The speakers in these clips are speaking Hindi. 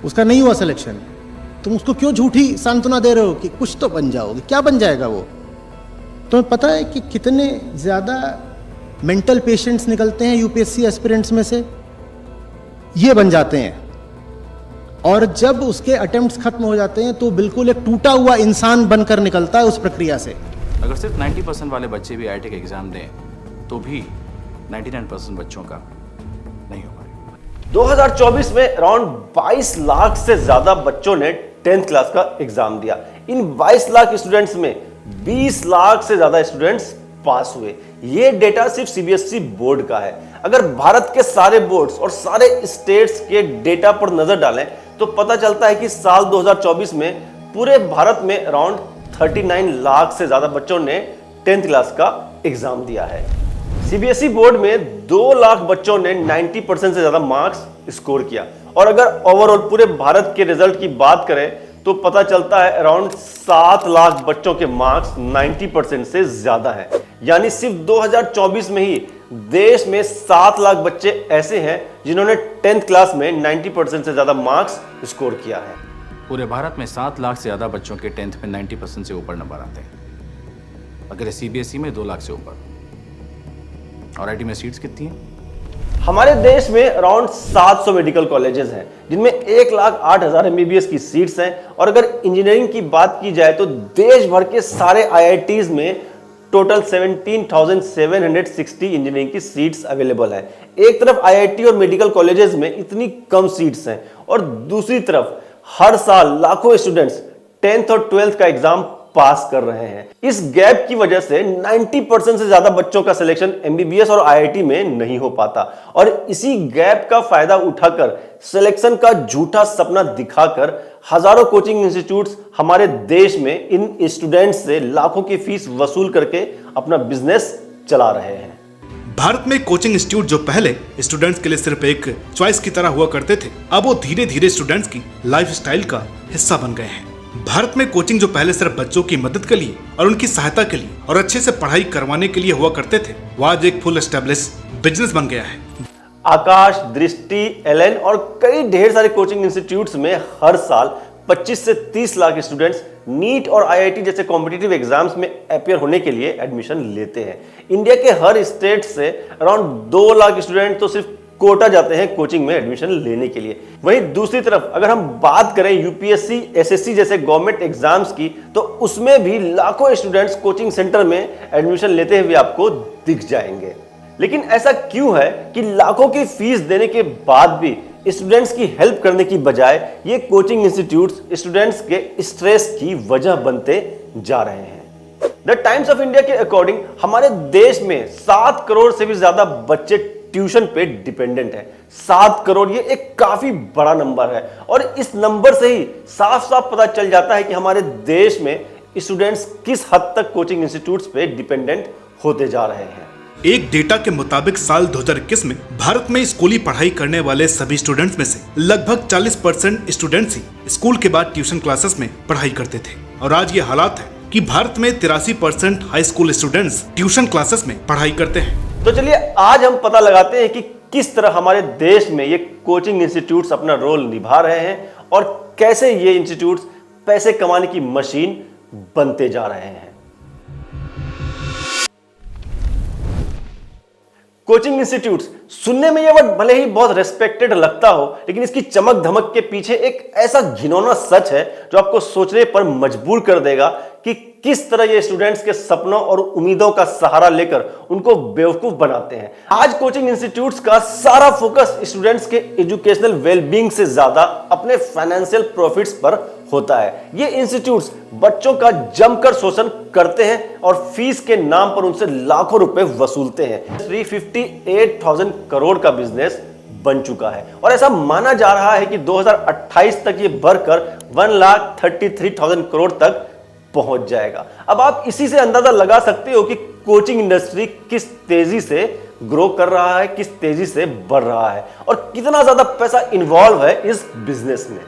उसका नहीं हुआ सिलेक्शन, तुम उसको क्यों झूठी सांत्वना दे रहे हो कि कुछ तो बन जाओगे? क्या बन जाएगा वो? तुम्हें पता है कि कितने ज़्यादा मेंटल पेशेंट्स निकलते हैं यूपीएससी एस्पिरेंट्स में से? ये बन जाते हैं, और जब उसके अटेम्प्ट्स खत्म हो जाते हैं तो बिल्कुल एक टूटा हुआ इंसान बनकर निकलता है उस प्रक्रिया से। अगर सिर्फ 90% वाले बच्चे भी आईआईटी का एग्जाम दें तो भी 99% बच्चों का नहीं हो पाएगा। 2024 में अराउंड 22 लाख से ज्यादा बच्चों ने 10th क्लास का एग्जाम दिया। इन 22 लाख स्टूडेंट्स में 20 लाख से ज्यादा स्टूडेंट्स पास हुए। ये डेटा सिर्फ सीबीएसई बोर्ड का है। अगर भारत के सारे बोर्ड्स और सारे स्टेट्स के डेटा पर नजर डालें तो पता चलता है कि साल 2024 में पूरे भारत में अराउंड 39 लाख से ज्यादा बच्चों ने 10th क्लास का एग्जाम दिया है। सीबीएसई बोर्ड में 2 लाख बच्चों ने 90% से ज्यादा मार्क्स स्कोर किया, और अगर ओवरऑल पूरे भारत के रिजल्ट की बात करें तो पता चलता है अराउंड 7 लाख बच्चों के मार्क्स 90% से ज्यादा है। यानी सिर्फ 2024 में ही देश में 7 लाख बच्चे ऐसे हैं जिन्होंने 10th क्लास में 90% से ज्यादा मार्क्स स्कोर किया है। पूरे भारत में 7 लाख से ज़्यादा बच्चों के 10th में 90% से ऊपर नंबर आते हैं। अगर सीबीएसई में 2 लाख से ऊपर। और आईआईटी में सीट्स कितनी हैं? हमारे देश में अराउंड 700 मेडिकल कॉलेजेस हैं जिनमें 1,08,000 एमबीबीएस की सीट्स हैं, और अगर इंजीनियरिंग की बात की जाए तो देश भर के सारे आईआईटीज में टोटल 17,760 इंजीनियरिंग की सीट्स अवेलेबल है। एक तरफ आईआईटी और मेडिकल कॉलेजेस में इतनी कम सीट्स हैं, और दूसरी तरफ हर साल लाखों स्टूडेंट्स 10th और 12th का एग्जाम पास कर रहे हैं। इस गैप की वजह से 90% से ज्यादा बच्चों का सिलेक्शन एमबीबीएस और आईआईटी में नहीं हो पाता, और इसी गैप का फायदा उठाकर सिलेक्शन का झूठा सपना दिखाकर हजारों कोचिंग इंस्टीट्यूट्स हमारे देश में इन स्टूडेंट्स से लाखों की फीस वसूल करके अपना बिजनेस चला रहे हैं। भारत में कोचिंग इंस्टीट्यूट जो पहले स्टूडेंट्स के लिए सिर्फ एक चॉइस की तरह हुआ करते थे, अब वो धीरे धीरे स्टूडेंट्स की लाइफस्टाइल का हिस्सा बन गए हैं। भारत में कोचिंग जो पहले सिर्फ बच्चों की मदद के लिए और उनकी सहायता के लिए और अच्छे से पढ़ाई करवाने के लिए हुआ करते थे, वो आज एक फुल एस्टेब्लिश बिजनेस बन गया है। आकाश, दृष्टि, एलएन और कई ढेर सारे कोचिंग इंस्टीट्यूट्स में हर साल 25 से 30 लाख स्टूडेंट्स नीट और आईआईटी जैसे कॉम्पिटिटिव एग्जाम्स में अपियर होने के लिए एडमिशन लेते हैं। इंडिया के हर स्टेट से अराउंड 2 लाख स्टूडेंट तो सिर्फ कोटा जाते हैं कोचिंग में एडमिशन लेने के लिए। वहीं दूसरी तरफ अगर हम बात करें यूपीएससी, एसएससी जैसे गवर्नमेंट एग्जाम्स की, तो उसमें भी लाखों स्टूडेंट्स कोचिंग सेंटर में एडमिशन लेते हुए आपको दिख जाएंगे। लेकिन ऐसा क्यों है कि लाखों की फीस देने के बाद भी स्टूडेंट्स की हेल्प करने की बजाय ये कोचिंग इंस्टीट्यूट्स स्टूडेंट्स के स्ट्रेस की वजह बनते जा रहे हैं? द टाइम्स ऑफ इंडिया के अकॉर्डिंग हमारे देश में 7 करोड़ से भी ज्यादा बच्चे ट्यूशन पे डिपेंडेंट है। 7 करोड़ ये एक काफी बड़ा नंबर है, और इस नंबर से ही साफ साफ पता चल जाता है कि हमारे देश में स्टूडेंट्स किस हद तक कोचिंग इंस्टीट्यूट्स पे डिपेंडेंट होते जा रहे हैं। एक डेटा के मुताबिक साल 2021 में भारत में स्कूली पढ़ाई करने वाले सभी स्टूडेंट्स में से लगभग 40% स्टूडेंट्स ही स्कूल के बाद ट्यूशन क्लासेस में पढ़ाई करते थे, और आज ये हालात है कि भारत में 83% high school students tuition classes में पढ़ाई करते हैं। तो चलिए आज हम पता लगाते हैं कि किस तरह हमारे देश में ये कोचिंग इंस्टीट्यूट्स अपना रोल निभा रहे हैं, और कैसे ये इंस्टीट्यूट्स पैसे कमाने की मशीन बनते जा रहे हैं। कोचिंग इंस्टीट्यूट्स सुनने में ये वर्ड भले ही बहुत रेस्पेक्टेड लगता हो, लेकिन इसकी चमक धमक के पीछे एक ऐसा घिनौना सच है जो आपको सोचने पर मजबूर कर देगा कि किस तरह ये स्टूडेंट्स के सपनों और उम्मीदों का सहारा लेकर उनको बेवकूफ बनाते हैं। आज कोचिंग इंस्टीट्यूट्स का सारा फोकस स्टूडेंट्स के एजुकेशनल वेलबींग से ज्यादा अपने फाइनेंशियल प्रॉफिट्स पर होता है। ये इंस्टीट्यूट्स बच्चों का जमकर शोषण करते हैं और फीस के नाम पर उनसे लाखों रुपए वसूलते हैं। 358,000 करोड़ का बिजनेस बन चुका है, और ऐसा माना जा रहा है कि 2028 तक ये बढ़कर 1,33,000 करोड़ तक पहुंच जाएगा। अब आप इसी से अंदाजा लगा सकते हो कि कोचिंग इंडस्ट्री किस तेजी से ग्रो कर रहा है, किस तेजी से बढ़ रहा है, और कितना ज्यादा पैसा इन्वॉल्व है इस बिजनेस में।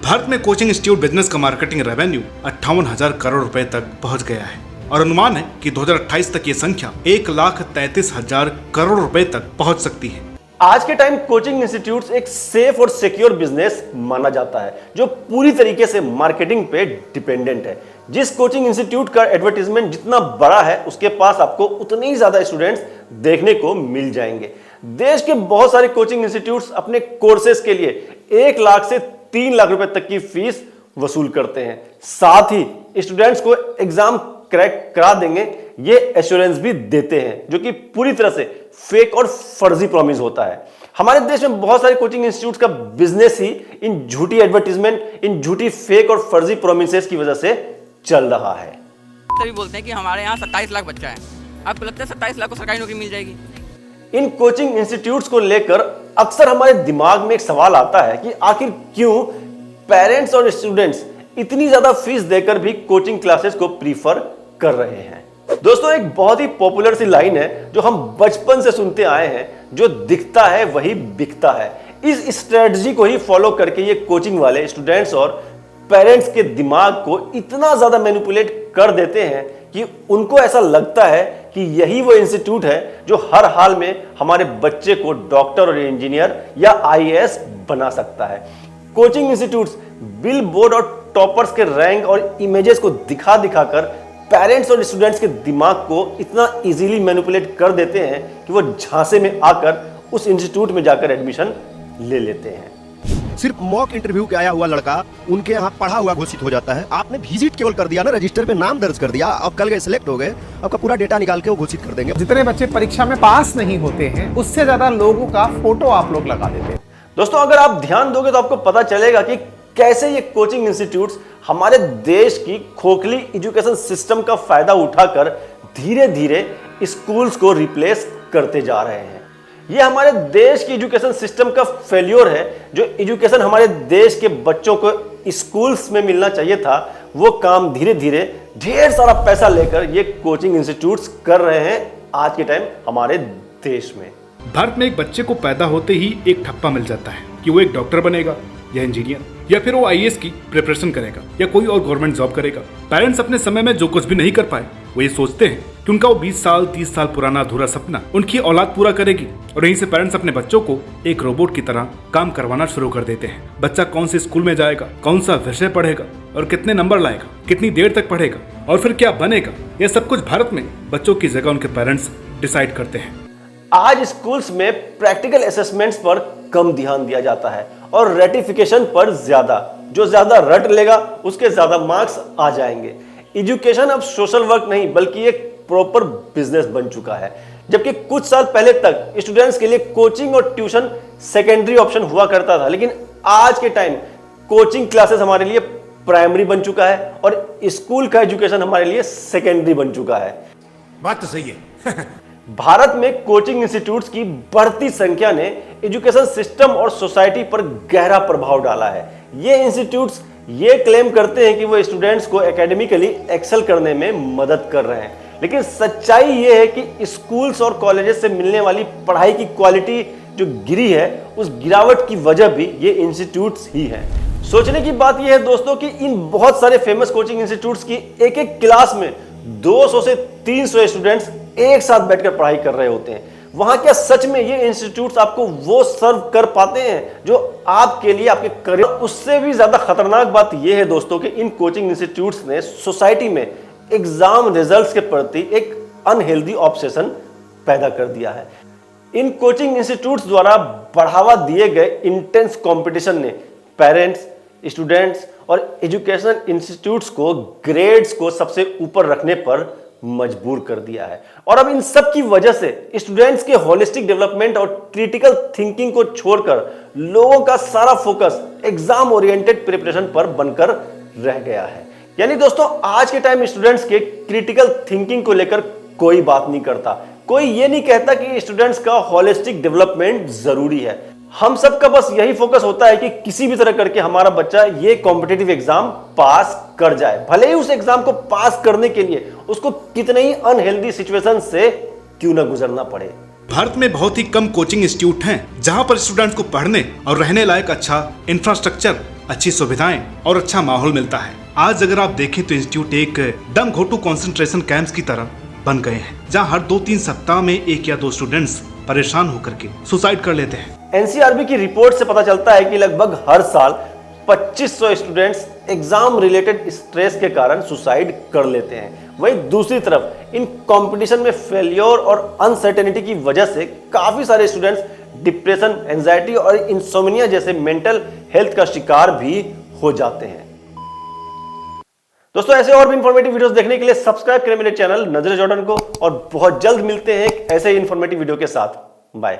भारत में कोचिंग इंस्टीट्यूट बिजनेस का मार्केटिंग रेवेन्यू 58,000 करोड़ रुपए तक पहुंच गया है, और अनुमान है कि 2028 तक ये संख्या 1,33,000 करोड़ रुपए तक पहुंच सकती है। आज के टाइम कोचिंग इंस्टीट्यूट्स एक सेफ और सिक्योर बिजनेस माना जाता है जो पूरी तरीके से मार्केटिंग पे डिपेंडेंट है। जिस कोचिंग इंस्टीट्यूट का एडवर्टाइजमेंट जितना बड़ा है उसके पास आपको उतने ही ज्यादा स्टूडेंट्स देखने को मिल जाएंगे। देश के बहुत सारे कोचिंग इंस्टीट्यूट्स अपने कोर्सेज के लिए 1 लाख से 3 लाख रुपए तक की फीस वसूल करते हैं। साथ ही स्टूडेंट्स को एग्जाम क्रैक करा देंगे ये एश्योरेंस भी देते हैं, जो कि पूरी तरह से फेक और फर्जी प्रॉमिस होता है। हमारे देश में बहुत सारे कोचिंग इंस्टीट्यूट का बिजनेस ही इन झूठी एडवर्टीजमेंट, इन झूठी फेक और फर्जी प्रॉमिसेस की वजह से चल रहा है। सभी बोलते हैं कि हमारे यहाँ 27 लाख बच्चा है, आपको लगता है 27 लाख को सरकारी नौकरी मिल जाएगी? इन कोचिंग इंस्टीट्यूट्स को लेकर अक्सर हमारे दिमाग में एक सवाल आता है कि आखिर क्यों पेरेंट्स और स्टूडेंट्स इतनी ज्यादा फीस देकर भी कोचिंग क्लासेस को प्रीफर कर रहे हैं। दोस्तों, एक बहुत ही पॉपुलर सी लाइन है जो हम बचपन से सुनते आए हैं, जो दिखता है वही बिकता है। इस स्ट्रेटजी को ही फॉलो करके ये कोचिंग वाले स्टूडेंट्स और पेरेंट्स के दिमाग को इतना ज्यादा मैनिपुलेट कर देते हैं कि उनको ऐसा लगता है कि यही वो इंस्टीट्यूट है जो हर हाल में हमारे बच्चे को डॉक्टर और इंजीनियर या आईएएस बना सकता है। कोचिंग इंस्टीट्यूट्स बिल बोर्ड और टॉपर्स के रैंक और इमेजेस को दिखा दिखाकर पेरेंट्स और स्टूडेंट्स के दिमाग को इतना इजीली मैनिपुलेट कर देते हैं कि वो झांसे में आकर उस इंस्टीट्यूट में जाकर एडमिशन ले लेते हैं। सिर्फ मॉक इंटरव्यू के आया हुआ लड़का उनके यहाँ पढ़ा हुआ घोषित हो जाता है। आपने विजिट केवल कर दिया ना, रजिस्टर पे नाम दर्ज कर दिया, अब कल गए सिलेक्ट हो गए, आपका पूरा डेटा निकाल के वो घोषित कर देंगे। जितने बच्चे परीक्षा में पास नहीं होते हैं उससे ज्यादा लोगों का फोटो आप लोग लगा देते हैं। दोस्तों, अगर आप ध्यान दोगे तो आपको पता चलेगा कि कैसे ये कोचिंग इंस्टीट्यूट्स हमारे देश की खोखली एजुकेशन सिस्टम का फायदा उठाकर धीरे धीरे स्कूल्स को रिप्लेस करते जा रहे हैं। ये हमारे देश की एजुकेशन सिस्टम का फेल्योर है। जो एजुकेशन हमारे देश के बच्चों को स्कूल्स में मिलना चाहिए था, वो काम धीरे धीरे ढेर सारा पैसा लेकर ये कोचिंग इंस्टीट्यूट्स कर रहे हैं आज के टाइम हमारे देश में। भारत में एक बच्चे को पैदा होते ही एक ठप्पा मिल जाता है कि वो एक डॉक्टर बनेगा या इंजीनियर, या फिर वो आईएएस की प्रिपरेशन करेगा या कोई और गवर्नमेंट जॉब करेगा। पेरेंट्स अपने समय में जो कुछ भी नहीं कर पाए वो ये सोचते हैं कि उनका वो 20 साल 30 साल पुराना अधूरा सपना उनकी औलाद पूरा करेगी, और यहीं से पेरेंट्स अपने बच्चों को एक रोबोट की तरह काम करवाना शुरू कर देते हैं। बच्चा कौन से स्कूल में जाएगा, कौन सा विषय पढ़ेगा और कितने नंबर लाएगा, कितनी देर तक पढ़ेगा और फिर क्या बनेगा, यह सब कुछ भारत में बच्चों की जगह उनके पेरेंट्स डिसाइड करते हैं। आज स्कूल्स में प्रैक्टिकल असेसमेंट्स पर कम ध्यान दिया जाता है और रेटिफिकेशन पर ज्यादा। जो ज्यादा रट लेगा उसके ज्यादा मार्क्स आ जाएंगे। एजुकेशन अब सोशल वर्क नहीं बल्कि एक प्रॉपर बिजनेस बन चुका है। जबकि कुछ साल पहले तक स्टूडेंट्स के लिए कोचिंग और ट्यूशन सेकेंडरी ऑप्शन हुआ करता था, लेकिन आज के टाइम कोचिंग क्लासेस हमारे लिए प्राइमरी बन चुका है और स्कूल का एजुकेशन हमारे लिए सेकेंडरी बन चुका है। बात तो सही है। भारत में कोचिंग इंस्टीट्यूट्स की बढ़ती संख्या ने एजुकेशन सिस्टम और सोसाइटी पर गहरा प्रभाव डाला है। ये इंस्टीट्यूट्स ये क्लेम करते हैं कि वो स्टूडेंट्स को एकेडमिकली एक्सेल करने में मदद कर रहे हैं, लेकिन सच्चाई ये है कि स्कूल्स और कॉलेजेस से मिलने वाली पढ़ाई की क्वालिटी जो गिरी है, उस गिरावट की वजह भी ये इंस्टीट्यूट्स ही हैं। सोचने की बात यह है दोस्तों कि इन बहुत सारे फेमस कोचिंग इंस्टीट्यूट्स की एक एक क्लास में 200 से 300 स्टूडेंट्स एक साथ बैठकर पढ़ाई कर रहे होते हैं। वहां क्या सच में ये इंस्टीट्यूट्स आपको वो सर्व कर पाते हैं जो आपके लिए, आपके करियर? उससे भी ज्यादा खतरनाक बात यह है दोस्तों कि इन कोचिंग इंस्टीट्यूट्स ने सोसाइटी में एग्जाम रिजल्ट्स के प्रति एक अनहेल्दी ऑब्सेशन पैदा कर दिया है। इन कोचिंग इंस्टीट्यूट्स द्वारा बढ़ावा दिए गए इंटेंस कंपटीशन ने पेरेंट्स, स्टूडेंट्स और एजुकेशनल इंस्टीट्यूट्स को ग्रेड्स को सबसे ऊपर रखने पर मजबूर कर दिया है। और अब इन सब की वजह से स्टूडेंट्स के होलिस्टिक डेवलपमेंट और क्रिटिकल थिंकिंग को छोड़कर लोगों का सारा फोकस एग्जाम ओरिएंटेड प्रिपरेशन पर बनकर रह गया है। यानी दोस्तों, आज के टाइम स्टूडेंट्स के क्रिटिकल थिंकिंग को लेकर कोई बात नहीं करता। कोई ये नहीं कहता कि स्टूडेंट्स का होलिस्टिक डेवलपमेंट जरूरी है। हम सबका बस यही फोकस होता है कि किसी भी तरह करके हमारा बच्चा ये कॉम्पिटिटिव एग्जाम पास कर जाए, भले ही उस एग्जाम को पास करने के लिए उसको कितने ही अनहेल्दी सिचुएशन से क्यों ना गुजरना पड़े। भारत में बहुत ही कम कोचिंग इंस्टीट्यूट हैं जहां पर स्टूडेंट्स को पढ़ने और रहने लायक अच्छा इंफ्रास्ट्रक्चर, अच्छी सुविधाएं और अच्छा माहौल मिलता है। आज अगर आप देखें तो इंस्टीट्यूट एक दम घोटू कंसंट्रेशन कैंप्स की तरह बन गए हैं, जहां हर 2-3 सप्ताह में 1 या 2 स्टूडेंट्स परेशान होकर के सुसाइड कर लेते हैं। एनसीआरबी की रिपोर्ट से पता चलता है कि लगभग हर साल 2500 स्टूडेंट्स एग्जाम रिलेटेड स्ट्रेस के कारण सुसाइड कर लेते हैं। वहीं दूसरी तरफ इन कंपटीशन में फेलियर और अनसर्टेनिटी की वजह से काफी सारे स्टूडेंट्स डिप्रेशन, एंजाइटी और इंसोम्निया जैसे मेंटल हेल्थ का शिकार भी हो जाते हैं। दोस्तों, ऐसे और भी इंफॉर्मेटिव वीडियोस देखने के लिए सब्सक्राइब करें मेरे चैनल नजर जॉर्डन को और बहुत जल्द मिलते हैं एक ऐसे ही इंफॉर्मेटिव वीडियो के साथ। बाय।